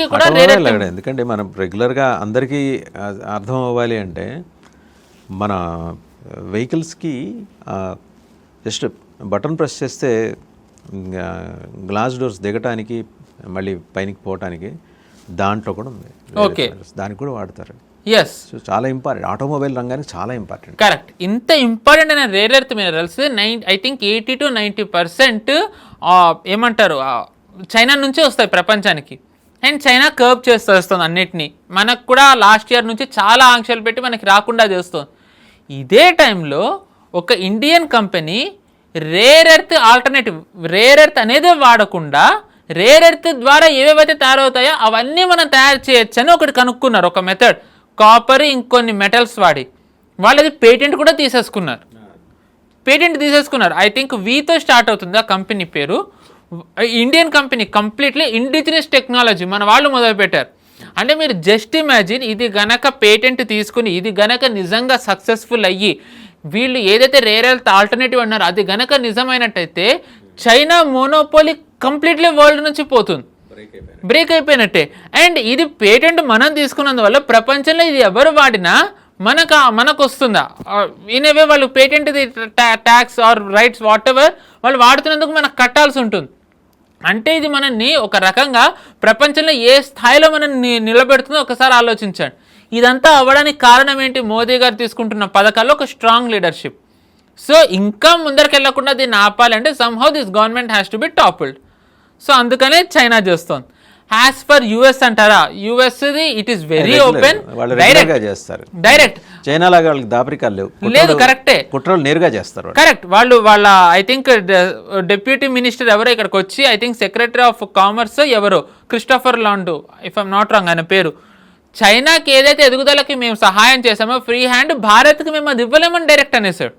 అన్నిటికీ కూడా ఎందుకంటే మనం రెగ్యులర్గా అందరికీ అర్థం అవ్వాలి అంటే మన వెహికల్స్కి జస్ట్ బటన్ ప్రెస్ చేస్తే గ్లాస్ డోర్స్ దిగటానికి మళ్ళీ పైనకి పోవటానికి దాంట్లో కూడా ఉంది. ఓకే, దానికి కూడా వాడతారు. ఎస్, చాలా ఇంపార్టెంట్, ఆటోమొబైల్ రంగానికి చాలా ఇంపార్టెంట్. కరెక్ట్. ఇంత ఇంపార్టెంట్ అయిన rare earth minerals I think 80 to 90% ఏమంటారు చైనా నుంచే వస్తాయి ప్రపంచానికి. అండ్ చైనా కర్బ్ చేస్తుంది అన్నిటినీ. మనకు కూడా లాస్ట్ ఇయర్ నుంచి చాలా ఆంక్షలు పెట్టి మనకి రాకుండా చేస్తుంది. ఇదే టైంలో ఒక Indian company rare earth alternative, rare earth అనేది వాడకుండా రేర్ ఎర్త్ ద్వారా ఏవేవైతే తయారవుతాయో అవన్నీ మనం తయారు చేయొచ్చు అని ఒకటి కనుక్కున్నారు, ఒక మెథడ్. కాపర్ ఇంకొన్ని మెటల్స్ వాడి వాళ్ళది పేటెంట్ కూడా తీసేసుకున్నారు. ఐ థింక్ వీతో స్టార్ట్ అవుతుంది ఆ కంపెనీ పేరు. Indian company, completely indigenous technology మన వాళ్ళు మొదలుపెట్టారు. అంటే మీరు జస్ట్ ఇమాజిన్, ఇది గనక పేటెంట్ తీసుకుని ఇది గనక నిజంగా సక్సెస్ఫుల్ అయ్యి వీళ్ళు ఏదైతే రేర్ ఎర్త్ ఆల్టర్నేటివ్ అన్నారో అది గనక నిజమైనట్టయితే చైనా మోనోపోలీ కంప్లీట్లీ వరల్డ్ నుంచి పోతుంది, బ్రేక్ అయిపోయినట్టే. అండ్ ఇది పేటెంట్ మనం తీసుకున్నందువల్ల ప్రపంచంలో ఇది ఎవరు వాడినా మనకు వస్తుందా ఇనేవే వాళ్ళు patent tax or rights whatever వాళ్ళు వాడుతున్నందుకు మనకు కట్టాల్సి ఉంటుంది. అంటే ఇది మనల్ని ఒక రకంగా ప్రపంచంలో ఏ స్థాయిలో మనం నిలబెడుతుందో ఒకసారి ఆలోచించండి. ఇదంతా అవ్వడానికి కారణం ఏంటి? మోదీ గారు తీసుకుంటున్న పథకాల్లో ఒక స్ట్రాంగ్ లీడర్షిప్. సో ఇంకా ముందరికి వెళ్ళకుండా దీన్ని ఆపాలంటే somehow this government has to be toppled. So అందుకనే చైనా చేస్తోంది. యాజ్ ఫర్ యుఎస్ అంటారా, US it is very open, direct. China లాగా వాళ్ళకి దాపరికాలు లేదు, కరెక్టే, కుట్రలు నేరుగా చేస్తారు. కరెక్ట్. వాళ్ళ ఐ థింక్ డెప్యూటీ మినిస్టర్ ఎవరో ఇక్కడికి వచ్చి, I think secretary of commerce ఎవరో, Christopher Landau if I'm not wrong ఆయన పేరు, చైనాకి ఏదైతే ఎదుగుదలకి మేము సహాయం చేసామో ఫ్రీ హ్యాండ్, భారత్కి మేము అది ఇవ్వలేమని డైరెక్ట్ అనేసాడు.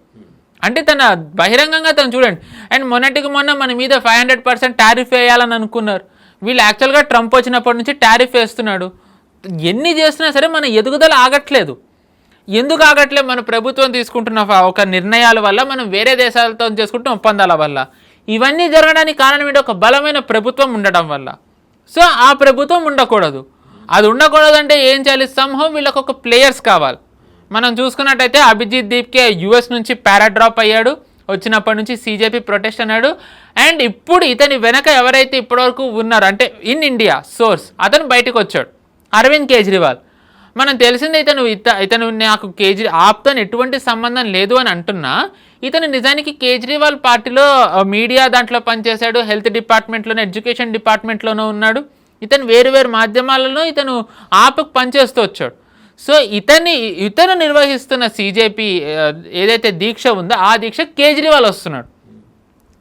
అంటే తన బహిరంగంగా తను చూడండి. అండ్ మొన్నటికి మొన్న మన మీద 500% టారిఫ్ వేయాలని అనుకున్నారు వీళ్ళు. యాక్చువల్గా ట్రంప్ వచ్చినప్పటి నుంచి టారిఫ్ వేస్తున్నాడు. ఎన్ని చేస్తున్నా సరే మన ఎదుగుదల ఆగట్లేదు. ఎందుకు ఆగట్లేదు? మన ప్రభుత్వం తీసుకుంటున్న ఒక నిర్ణయాల వల్ల, మనం వేరే దేశాలతో చేసుకుంటున్న ఒప్పందాల వల్ల. ఇవన్నీ జరగడానికి కారణం ఏంటి? ఒక బలమైన ప్రభుత్వం ఉండడం వల్ల. సో ఆ ప్రభుత్వం ఉండకూడదు. అది ఉండకూడదంటే ఏం చేయాలి? సంహం వీళ్ళకి ఒక ప్లేయర్స్ కావాలి. మనం చూసుకున్నట్టయితే అభిజిత్ దీప్కే యుఎస్ నుంచి పారాడ్రాప్ అయ్యాడు, వచ్చినప్పటి నుంచి CJP ప్రొటెస్ట్ అన్నాడు. అండ్ ఇప్పుడు ఇతని వెనక ఎవరైతే ఇప్పటివరకు ఉన్నారో అంటే ఇన్ ఇండియా సోర్స్, అతను బయటకు వచ్చాడు, అరవింద్ కేజ్రీవాల్. మనం తెలిసిందే ఇతను నాకు ఆప్తో ఎటువంటి సంబంధం లేదు అని అంటున్నా, ఇతను నిజానికి కేజ్రీవాల్ పార్టీలో మీడియా దాంట్లో పనిచేశాడు, హెల్త్ డిపార్ట్మెంట్లోనూ ఎడ్యుకేషన్ డిపార్ట్మెంట్లోనూ ఉన్నాడు. ఇతను వేరు మాధ్యమాలలో ఇతను ఆప్కు పనిచేస్తూ వచ్చాడు. సో ఇతను నిర్వహిస్తున్న CJP ఏదైతే దీక్ష ఉందో ఆ దీక్ష కేజ్రీవాల్ వస్తున్నాడు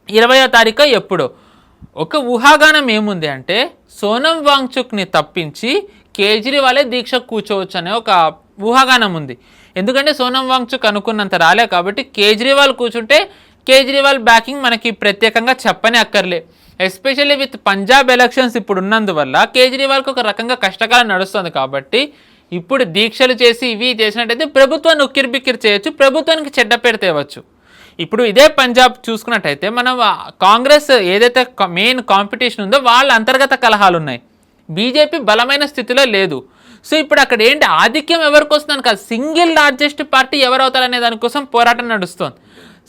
20వ తారీఖు ఎప్పుడో. ఒక ఊహాగానం ఏముంది అంటే సోనం వాంగ్చుక్ని తప్పించి కేజ్రీవాలే దీక్ష కూర్చోవచ్చు అనే ఒక ఊహాగానం ఉంది. ఎందుకంటే సోనం వాంగ్చుక్ అనుకున్నంత రాలే కాబట్టి కేజ్రీవాల్ కూర్చుంటే కేజ్రీవాల్ బ్యాకింగ్ మనకి ప్రత్యేకంగా చెప్పనే అక్కర్లే. ఎస్పెషల్లీ విత్ పంజాబ్ ఎలక్షన్స్ ఇప్పుడు ఉన్నందువల్ల కేజ్రీవాల్కి ఒక రకంగా కష్టకాలం నడుస్తుంది. కాబట్టి ఇప్పుడు దీక్షలు చేసి ఇవి చేసినట్టయితే ప్రభుత్వాన్ని ఉక్కిరిబిక్కిరి చేయొచ్చు, ప్రభుత్వానికి చెడ్డ పేరు తేవచ్చు. ఇప్పుడు ఇదే పంజాబ్ చూసుకున్నట్టయితే మనం కాంగ్రెస్ ఏదైతే మెయిన్ కాంపిటీషన్ ఉందో వాళ్ళ అంతర్గత కలహాలు ఉన్నాయి. బీజేపీ బలమైన స్థితిలో లేదు. సో ఇప్పుడు అక్కడ ఏంటి ఆధిక్యం ఎవరికి వస్తుందని కాదు, సింగిల్ లార్జెస్ట్ పార్టీ ఎవరు అవుతారనే దానికోసం పోరాటం నడుస్తుంది.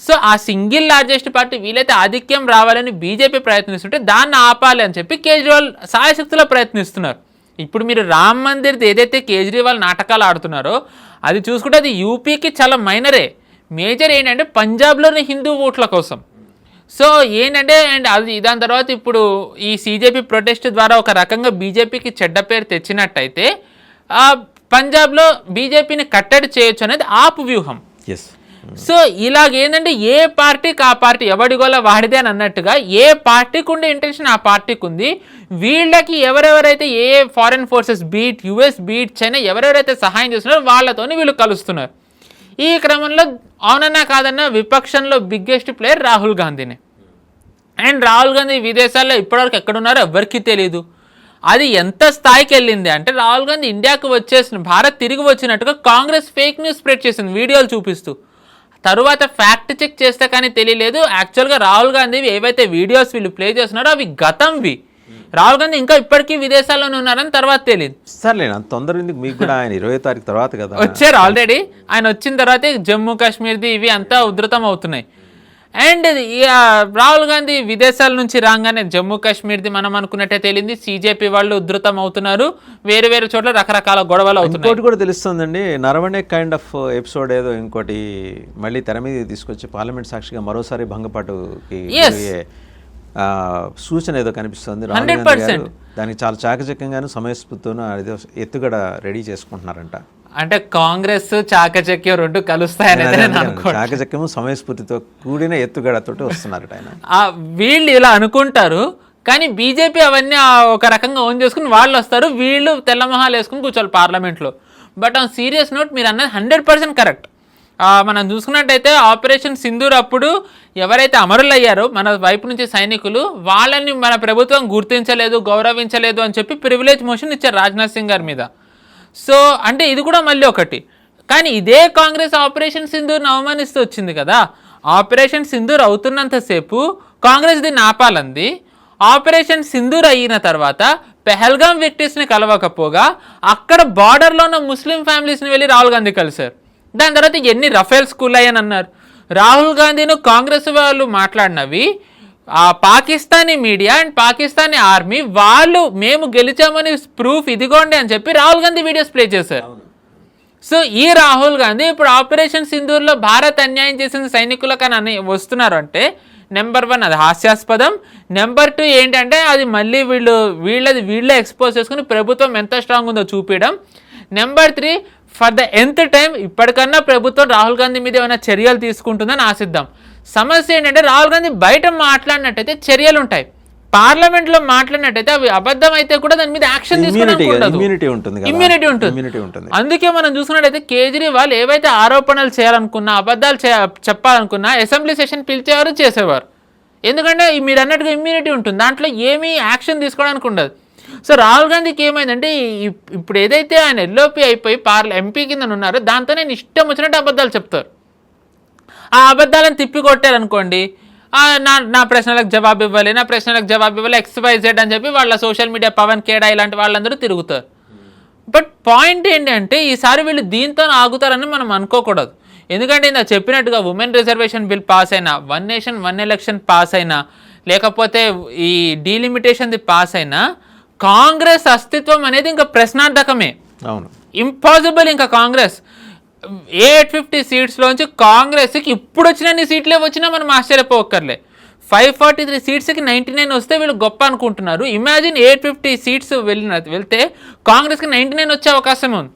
సో ఆ సింగిల్ లార్జెస్ట్ పార్టీ వీలైతే ఆధిక్యం రావాలని బీజేపీ ప్రయత్నిస్తుంటే దాన్ని ఆపాలి అని చెప్పి కేజ్రీవాల్ సాయశక్తిలో ప్రయత్నిస్తున్నారు. ఇప్పుడు మీరు రామ్ మందిర్ ఏదైతే కేజ్రీవాల్ నాటకాలు ఆడుతున్నారో అది చూసుకుంటే అది యూపీకి చాలా మైనరే. మేజర్ ఏంటంటే పంజాబ్లోని హిందూ ఓట్ల కోసం. సో ఏంటంటే అండ్ అది దాని తర్వాత ఇప్పుడు ఈ CJP ప్రొటెస్ట్ ద్వారా ఒక రకంగా బీజేపీకి చెడ్డ పేరు తెచ్చినట్టయితే పంజాబ్లో బీజేపీని కట్టడి చేయొచ్చు అనేది ఆపు వ్యూహం. సో ఇలాగేంటంటే ఏ పార్టీకి ఆ పార్టీ ఎవడిగోల వాడిదే అని అన్నట్టుగా ఏ పార్టీకి ఉండే ఇంటెన్షన్ ఆ పార్టీకి ఉంది. వీళ్ళకి ఎవరెవరైతే ఏ foreign forces beat US beat China ఎవరెవరైతే సహాయం చేస్తున్నారో వాళ్ళతోని వీళ్ళు కలుస్తున్నారు. ఈ క్రమంలో అవునన్నా కాదన్నా విపక్షంలో బిగ్గెస్ట్ ప్లేయర్ రాహుల్ గాంధీనే. అండ్ రాహుల్ గాంధీ విదేశాల్లో ఇప్పటివరకు ఎక్కడున్నారో ఎవరికి తెలియదు. అది ఎంత స్థాయికి వెళ్ళింది అంటే రాహుల్ గాంధీ ఇండియాకు వచ్చేసిన భారత్ తిరిగి వచ్చినట్టుగా కాంగ్రెస్ ఫేక్ న్యూస్ స్ప్రెడ్ చేసింది వీడియోలు చూపిస్తూ. తరువాత ఫ్యాక్ట్ చెక్ చేస్తే కానీ తెలియలేదు యాక్చువల్గా రాహుల్ గాంధీ ఏవైతే వీడియోస్ వీళ్ళు ప్లే చేస్తున్నారో అవి గతంవి. రాహుల్ గాంధీ ఇంకా ఇప్పటికీ విదేశాల్లోనే ఉన్నారని తర్వాత తెలియదు. సర్లేండి, అంత తొందర ఎందుకు మీకు కూడా? ఆయన 20వ తారీఖు తర్వాత కదా వచ్చారు ఆల్రెడీ. ఆయన వచ్చిన తర్వాత జమ్మూ కాశ్మీర్ది ఇవి అంతా ఉధృతం అవుతున్నాయి. అండ్ రాహుల్ గాంధీ విదేశాల నుంచి రాగానే జమ్మూ కాశ్మీర్ది మనం అనుకున్నట్టే తేలింది, CJP వాళ్ళు ఉధృతం అవుతున్నారు, వేరు వేరు చోట్ల రకరకాల గొడవలు అవుతున్నాయి. ఇంకోటి కూడా తెలుస్తుందండి, నరవణే కైండ్ ఆఫ్ ఎపిసోడ్ ఏదో ఇంకోటి మళ్ళీ తెర మీద తీసుకొచ్చి పార్లమెంట్ సాక్షిగా మరోసారి భంగపాటుకి సూచన ఏదో కనిపిస్తుంది. రాహుల్ గాంధీ గారు దానికి చాలా చాకచక్యంగాను సమయస్ఫూర్తితోనూ అదేదో ఎత్తుగడ రెడీ చేసుకుంటున్నారంట. అంటే కాంగ్రెస్ చాకచక్యం రెండు కలుస్తాయని చాకచక్యము సమయస్ఫూర్తితో కూడిన ఎత్తుగడతోటి వస్తున్నారట ఆయన. వీళ్ళు ఇలా అనుకుంటారు, కానీ బీజేపీ అవన్నీ ఒక రకంగా ఓన్ చేసుకుని వాళ్ళు వస్తారు, వీళ్ళు తెల్లమొహాలు వేసుకుని కూర్చోవాలి పార్లమెంట్లో. బట్ ఆన్ సీరియస్ నోట్ మీరు అన్నది 100% కరెక్ట్. మనం చూసుకున్నట్టయితే ఆపరేషన్ సింధూర్ అప్పుడు ఎవరైతే అమరులయ్యారో మన వైపు నుంచి సైనికులు, వాళ్ళని మన ప్రభుత్వం గుర్తించలేదు, గౌరవించలేదు అని చెప్పి ప్రివిలేజ్ మోషన్ ఇచ్చారు రాజ్నాథ్ సింగ్ గారి మీద. సో అంటే ఇది కూడా మళ్ళీ ఒకటి. కానీ ఇదే కాంగ్రెస్ ఆపరేషన్ సింధూర్ని అవమానిస్తూ వచ్చింది కదా. ఆపరేషన్ సింధూర్ అవుతున్నంతసేపు కాంగ్రెస్ దీన్ని ఆపాలంది. ఆపరేషన్ సింధూర్ అయిన తర్వాత పెహల్గాం విక్టిమ్స్ని కలవకపోగా అక్కడ బార్డర్లో ఉన్న ముస్లిం ఫ్యామిలీస్ని వెళ్ళి రాహుల్ గాంధీ కలిశారు. దాని తర్వాత ఎన్ని రఫేల్ స్కూల్ అయ్యని అన్నారు. రాహుల్ గాంధీను కాంగ్రెస్ వాళ్ళు మాట్లాడినవి Pakistani media and Pakistani army వాళ్ళు మేము గెలిచామని ప్రూఫ్ ఇదిగోండి అని చెప్పి రాహుల్ గాంధీ వీడియోస్ ప్లే చేశారు. సో ఈ రాహుల్ గాంధీ ఇప్పుడు ఆపరేషన్ సింధూర్లో భారత్ అన్యాయం చేసిన సైనికులకని వస్తున్నారు అంటే నెంబర్ 1 అది హాస్యాస్పదం. నెంబర్ 2 ఏంటంటే అది మళ్ళీ వీళ్ళే ఎక్స్పోజ్ చేసుకుని ప్రభుత్వం ఎంత స్ట్రాంగ్ ఉందో చూపించడం. Number 3 for the nth time ఇప్పటికన్నా ప్రభుత్వం రాహుల్ గాంధీ మీద ఏమైనా చర్యలు తీసుకుంటుందని ఆశిద్దాం. సమస్య ఏంటంటే రాహుల్ గాంధీ బయట మాట్లాడినట్టయితే చర్యలు ఉంటాయి, పార్లమెంట్లో మాట్లాడినట్టయితే అవి అబద్ధం అయితే కూడా దాని మీద యాక్షన్ ఇమ్యూనిటీ ఉంటుంది. అందుకే మనం చూసుకున్నట్టయితే కేజ్రీవాల్ ఏవైతే ఆరోపణలు చేయాలనుకున్నా, అబద్ధాలు చెప్పాలనుకున్నా అసెంబ్లీ సెషన్ పిలిచేవారు, చేసేవారు. ఎందుకంటే మీరు అన్నట్టుగా ఇమ్యూనిటీ ఉంటుంది, దాంట్లో ఏమీ యాక్షన్ తీసుకోవడానికి ఉండదు. సో రాహుల్ గాంధీకి ఏమైందంటే ఇప్పుడు ఏదైతే ఆయన ఎల్ఓపి అయిపోయి ఎంపీ కింద ఉన్నారో దాంతో నేను ఇష్టం వచ్చినట్టు అబద్ధాలు చెప్తారు. ఆ అబద్ధాలను తిప్పికొట్టారనుకోండి, నా ప్రశ్నలకు జవాబు ఇవ్వాలి, XYZ అని చెప్పి వాళ్ళ సోషల్ మీడియా పవన్ ఖేడా ఇలాంటి వాళ్ళందరూ తిరుగుతారు. బట్ పాయింట్ ఏంటంటే ఈసారి వీళ్ళు దీంతో ఆగుతారని మనం అనుకోకూడదు. ఎందుకంటే ఇందా చెప్పినట్టుగా ఉమెన్ రిజర్వేషన్ బిల్ పాస్ అయినా, 1 నేషన్ 1 ఎలక్షన్ పాస్ అయినా, లేకపోతే ఈ డీలిమిటేషన్ది పాస్ అయినా కాంగ్రెస్ అస్తిత్వం అనేది ఇంకా ప్రశ్నార్థకమే. అవును, ఇంపాసిబుల్. ఇంకా కాంగ్రెస్ 850 సీట్స్లోంచి కాంగ్రెస్కి ఇప్పుడు వచ్చిన సీట్లే వచ్చినా మనం ఆశ్చర్యపోక్కర్లే. 543 సీట్స్కి 99 వస్తే వీళ్ళు గొప్ప అనుకుంటున్నారు. ఇమాజిన్ 850 సీట్స్ వెళ్తే కాంగ్రెస్కి 99 వచ్చే అవకాశం ఉంది.